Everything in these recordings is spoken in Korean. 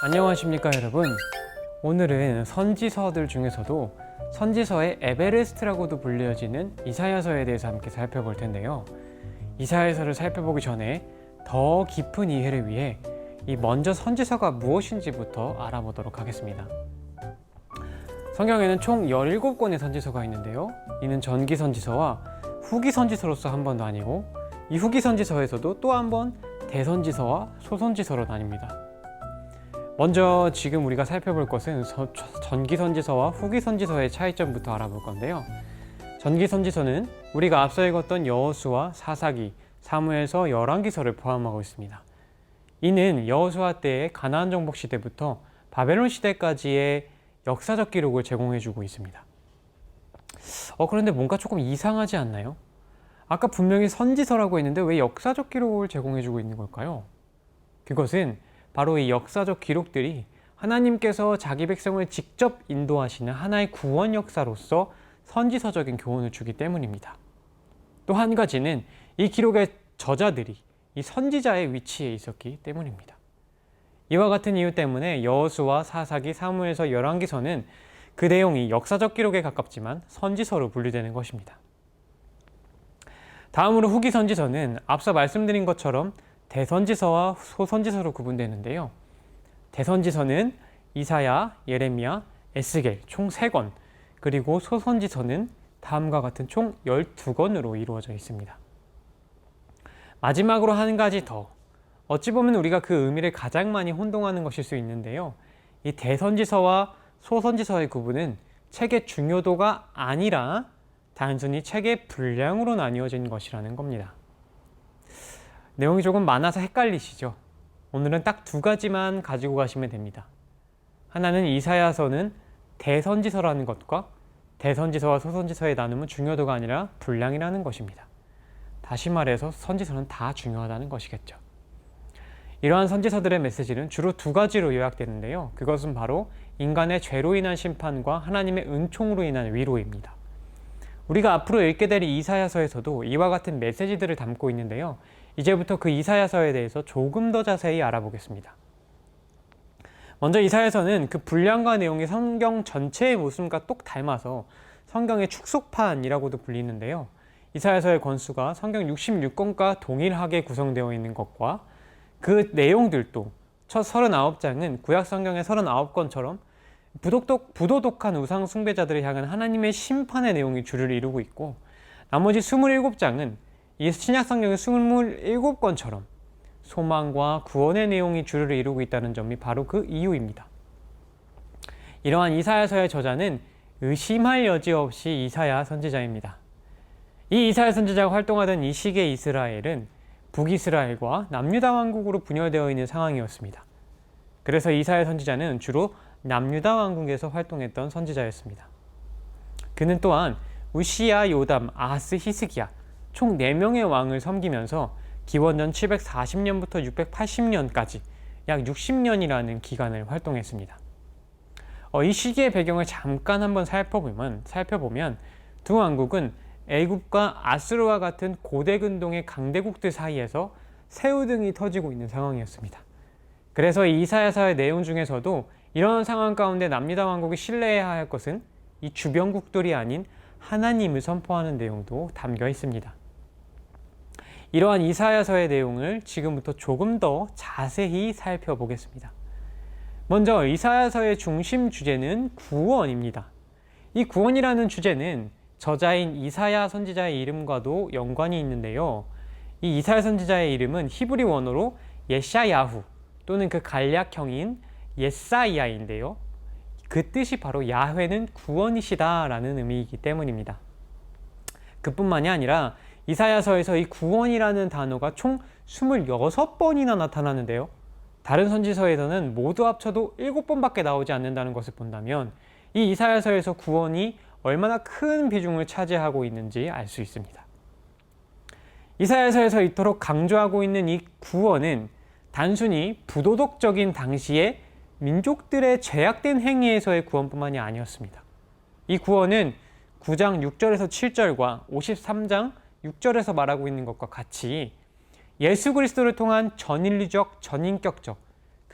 안녕하십니까 여러분. 오늘은 선지서들 중에서도 선지서의 에베레스트라고도 불려지는 이사야서에 대해서 함께 살펴볼 텐데요. 이사야서를 살펴보기 전에 더 깊은 이해를 위해 먼저 선지서가 무엇인지부터 알아보도록 하겠습니다. 성경에는 총 17권의 선지서가 있는데요. 이는 전기 선지서와 후기 선지서로서 한 번 나뉘고, 이 후기 선지서에서도 또 한 번 대선지서와 소선지서로 나뉩니다. 먼저 지금 우리가 살펴볼 것은 전기 선지서와 후기 선지서의 차이점부터 알아볼 건데요. 전기 선지서는 우리가 앞서 읽었던 여호수아, 사사기, 사무엘서, 열왕기서를 포함하고 있습니다. 이는 여호수아 때의 가나안 정복 시대부터 바벨론 시대까지의 역사적 기록을 제공해주고 있습니다. 그런데 뭔가 조금 이상하지 않나요? 아까 분명히 선지서라고 했는데 왜 역사적 기록을 제공해주고 있는 걸까요? 그것은 바로 이 역사적 기록들이 하나님께서 자기 백성을 직접 인도하시는 하나의 구원 역사로서 선지서적인 교훈을 주기 때문입니다. 또 한 가지는 이 기록의 저자들이 이 선지자의 위치에 있었기 때문입니다. 이와 같은 이유 때문에 여호수아, 사사기, 사무엘서, 열왕기서는 그 내용이 역사적 기록에 가깝지만 선지서로 분류되는 것입니다. 다음으로 후기 선지서는 앞서 말씀드린 것처럼 대선지서와 소선지서로 구분되는데요. 대선지서는 이사야, 예레미야, 에스겔 총 3권, 그리고 소선지서는 다음과 같은 총 12권으로 이루어져 있습니다. 마지막으로 한 가지 더, 어찌 보면 우리가 그 의미를 가장 많이 혼동하는 것일 수 있는데요. 이 대선지서와 소선지서의 구분은 책의 중요도가 아니라 단순히 책의 분량으로 나뉘어진 것이라는 겁니다. 내용이 조금 많아서 헷갈리시죠? 오늘은 딱 2가지만 가지고 가시면 됩니다. 하나는 이사야서는 대선지서라는 것과 대선지서와 소선지서의 나눔은 중요도가 아니라 분량이라는 것입니다. 다시 말해서 선지서는 다 중요하다는 것이겠죠. 이러한 선지서들의 메시지는 주로 2가지로 요약되는데요. 그것은 바로 인간의 죄로 인한 심판과 하나님의 은총으로 인한 위로입니다. 우리가 앞으로 읽게 될 이사야서에서도 이와 같은 메시지들을 담고 있는데요. 이제부터 그 이사야서에 대해서 조금 더 자세히 알아보겠습니다. 먼저 이사야서는 그 분량과 내용이 성경 전체의 모습과 똑 닮아서 성경의 축소판이라고도 불리는데요. 이사야서의 권수가 성경 66권과 동일하게 구성되어 있는 것과 그 내용들도 첫 39장은 구약 성경의 39권처럼 부도덕한 우상 숭배자들을 향한 하나님의 심판의 내용이 주를 이루고 있고, 나머지 27장은 이 신약 성경의 27권처럼 소망과 구원의 내용이 주를 이루고 있다는 점이 바로 그 이유입니다. 이러한 이사야서의 저자는 의심할 여지 없이 이사야 선지자입니다. 이 이사야 선지자가 활동하던 이 시기의 이스라엘은 북이스라엘과 남유다 왕국으로 분열되어 있는 상황이었습니다. 그래서 이사야 선지자는 주로 남유다 왕국에서 활동했던 선지자였습니다. 그는 또한 우시야, 요담, 아하스, 히스기야 총 4명의 왕을 섬기면서 기원전 740년부터 680년까지 약 60년이라는 기간을 활동했습니다. 이 시기의 배경을 잠깐 한번 살펴보면 두 왕국은 애굽과 아수르와 같은 고대 근동의 강대국들 사이에서 새우등이 터지고 있는 상황이었습니다. 그래서 이사야서의 내용 중에서도 이런 상황 가운데 남유다 왕국이 신뢰해야 할 것은 이 주변국들이 아닌 하나님을 선포하는 내용도 담겨 있습니다. 이러한 이사야서의 내용을 지금부터 조금 더 자세히 살펴보겠습니다. 먼저 이사야서의 중심 주제는 구원입니다. 이 구원이라는 주제는 저자인 이사야 선지자의 이름과도 연관이 있는데요. 이 이사야 선지자의 이름은 히브리 원어로 예샤야후 또는 그 간략형인 예사이야인데요. 그 뜻이 바로 야훼는 구원이시다 라는 의미이기 때문입니다. 그뿐만이 아니라 이사야서에서 이 구원이라는 단어가 총 26번이나 나타나는데요. 다른 선지서에서는 모두 합쳐도 7번밖에 나오지 않는다는 것을 본다면 이 이사야서에서 구원이 얼마나 큰 비중을 차지하고 있는지 알 수 있습니다. 이사야서에서 이토록 강조하고 있는 이 구원은 단순히 부도덕적인 당시의 민족들의 죄악된 행위에서의 구원뿐만이 아니었습니다. 이 구원은 9장 6절에서 7절과 53장 6절에서 말하고 있는 것과 같이 예수 그리스도를 통한 전인류적, 전인격적,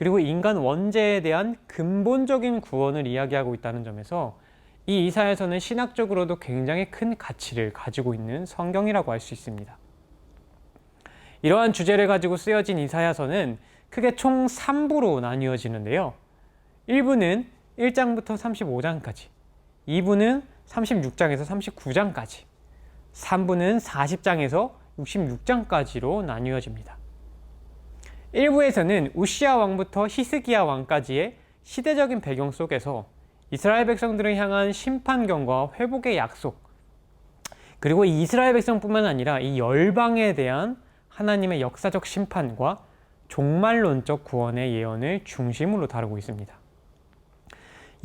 그리고 인간 원죄에 대한 근본적인 구원을 이야기하고 있다는 점에서 이 이사야서는 신학적으로도 굉장히 큰 가치를 가지고 있는 성경이라고 할 수 있습니다. 이러한 주제를 가지고 쓰여진 이사야서는 크게 총 3부로 나뉘어지는데요. 1부는 1장부터 35장까지, 2부는 36장에서 39장까지, 3부는 40장에서 66장까지로 나뉘어집니다. 1부에서는 우시야 왕부터 히스기야 왕까지의 시대적인 배경 속에서 이스라엘 백성들을 향한 심판경과 회복의 약속, 그리고 이 이스라엘 백성뿐만 아니라 이 열방에 대한 하나님의 역사적 심판과 종말론적 구원의 예언을 중심으로 다루고 있습니다.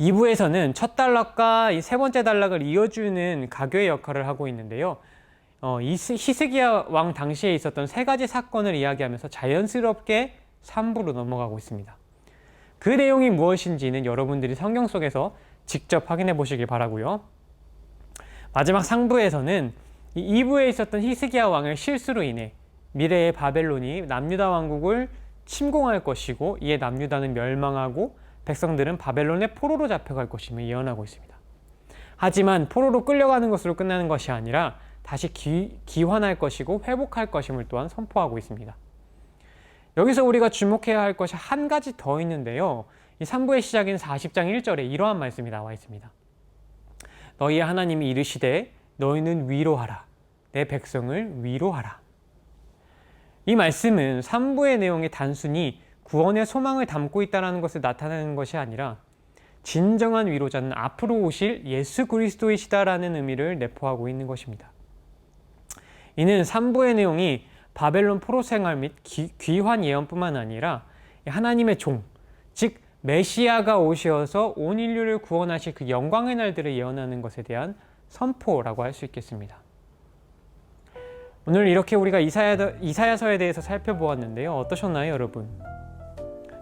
2부에서는 첫 단락과 이 세 번째 단락을 이어주는 가교의 역할을 하고 있는데요. 히스기야 왕 당시에 있었던 세 가지 사건을 이야기하면서 자연스럽게 3부로 넘어가고 있습니다. 그 내용이 무엇인지는 여러분들이 성경 속에서 직접 확인해 보시길 바라고요. 마지막 3부에서는 이 2부에 있었던 히스기야 왕의 실수로 인해 미래의 바벨론이 남유다 왕국을 침공할 것이고 이에 남유다는 멸망하고 백성들은 바벨론의 포로로 잡혀갈 것임을 예언하고 있습니다. 하지만 포로로 끌려가는 것으로 끝나는 것이 아니라 다시 기환할 것이고 회복할 것임을 또한 선포하고 있습니다. 여기서 우리가 주목해야 할 것이 한 가지 더 있는데요. 이 3부의 시작인 40장 1절에 이러한 말씀이 나와 있습니다. 너희의 하나님이 이르시되 너희는 위로하라. 내 백성을 위로하라. 이 말씀은 3부의 내용이 단순히 구원의 소망을 담고 있다는 것을 나타내는 것이 아니라 진정한 위로자는 앞으로 오실 예수 그리스도이시다라는 의미를 내포하고 있는 것입니다. 이는 3부의 내용이 바벨론 포로 생활 및 귀환 예언뿐만 아니라 하나님의 종, 즉 메시아가 오셔서 온 인류를 구원하실 그 영광의 날들을 예언하는 것에 대한 선포라고 할 수 있겠습니다. 오늘 이렇게 우리가 이사야서에 대해서 살펴보았는데요. 어떠셨나요, 여러분?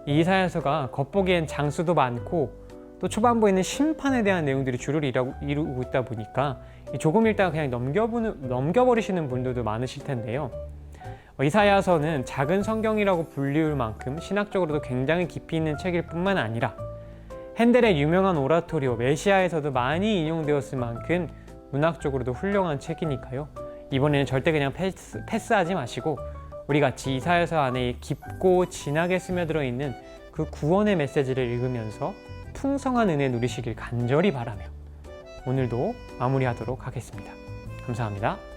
이 이사야서가 겉보기엔 장수도 많고 또 초반부에는 심판에 대한 내용들이 주를 이루고 있다 보니까 조금 읽다가 그냥 넘겨버리시는 분들도 많으실 텐데요. 이사야서는 작은 성경이라고 불리울 만큼 신학적으로도 굉장히 깊이 있는 책일 뿐만 아니라 핸델의 유명한 오라토리오 메시아에서도 많이 인용되었을 만큼 문학적으로도 훌륭한 책이니까요. 이번에는 절대 그냥 패스하지 마시고 우리 같이 이사야서 안에 깊고 진하게 스며들어 있는 그 구원의 메시지를 읽으면서 풍성한 은혜 누리시길 간절히 바라며 오늘도 마무리하도록 하겠습니다. 감사합니다.